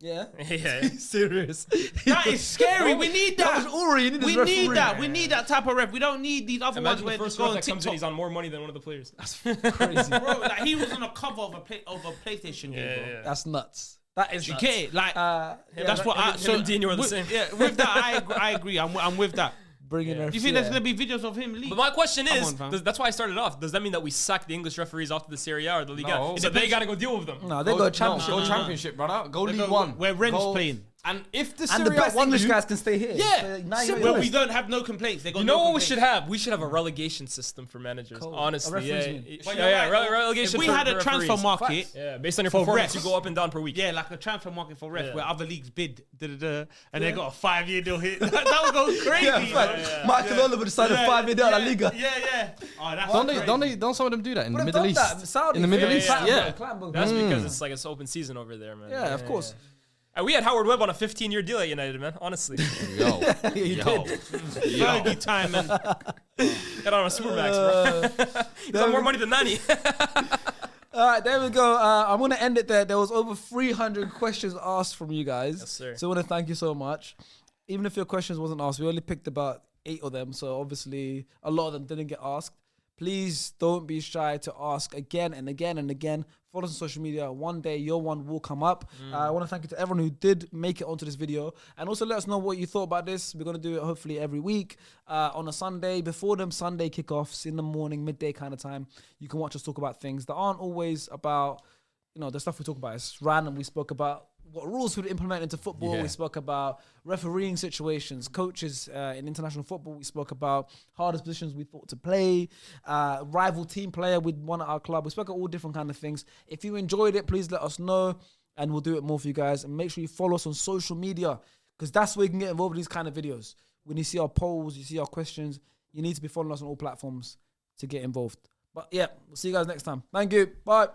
Yeah. Yeah. Serious. That is scary. We need that. We need that. We need that type of ref. We don't need these other ones Imagine where the just first go ref on that comes in, TikTok. he's on more money than one of the players. Crazy. Bro, like he was on a cover of a PlayStation game, bro. Yeah. That's nuts. That is You nuts. get it? Like that's him- what I. him So and Dino are the with, same. Yeah, with that I agree. I'm with that. Bringing Do you think there's gonna be videos of him leave? But my question Come is, on, fam. that's why I started off. Does that mean that we sack the English referees off to the Serie A or the Liga? No. So they got to go deal with them. No, they go championship. Go championship, brother. Go They League go One. where Ren's Go- playing. And if the And the Serie A best want English you- guys can stay here. Yeah, Now you're simple. Where English. we don't have no complaints. They got You no know what we complaints. should have? We should have a relegation system for managers. Cool. Honestly, A yeah, referees yeah, But yeah, you're right, relegation. If we for had a referees. transfer market, yeah, based on your for performance, refs. you go up and down per week. yeah, like a transfer market for refs, Yeah. where other leagues bid, and they got a 5-year deal hit. That would go crazy. Yeah, you fact. know? Michael Oliver decided 5 year deal La Liga. Yeah. Oh, that's Don't some of them do that in the But Middle they've done East? that. Saudi. In the Middle Yeah, East, yeah, yeah. That's because it's like it's open season over there, man. Yeah, of course. And we had Howard Webb on a 15-year deal at United, man. Honestly, Yo, Fergie time, man. got on a Supermax, bro. He's on more money than Nani. All right, there we go. I'm going to end it there. There was over 300 questions asked from you guys. Yes, sir. So I want to thank you so much. Even if your questions wasn't asked, we only picked about 8 of them. So obviously a lot of them didn't get asked. Please don't be shy to ask again and again and again. Follow us on social media. One day your one will come up. I want to thank you to everyone who did make it onto this video. And also let us know what you thought about this. We're going to do it hopefully every week on a Sunday. Before them Sunday kickoffs in the morning, midday kind of time. You can watch us talk about things that aren't always about, the stuff we talk about. It's random. We spoke about what rules we'd implement into football. Yeah. We spoke about refereeing situations, coaches in international football. We spoke about hardest positions we thought to play, rival team player with one at our club. We spoke about all different kind of things. If you enjoyed it, please let us know and we'll do it more for you guys. And make sure you follow us on social media because that's where you can get involved in these kind of videos. When you see our polls, you see our questions, you need to be following us on all platforms to get involved. But yeah, we'll see you guys next time. Thank you. Bye.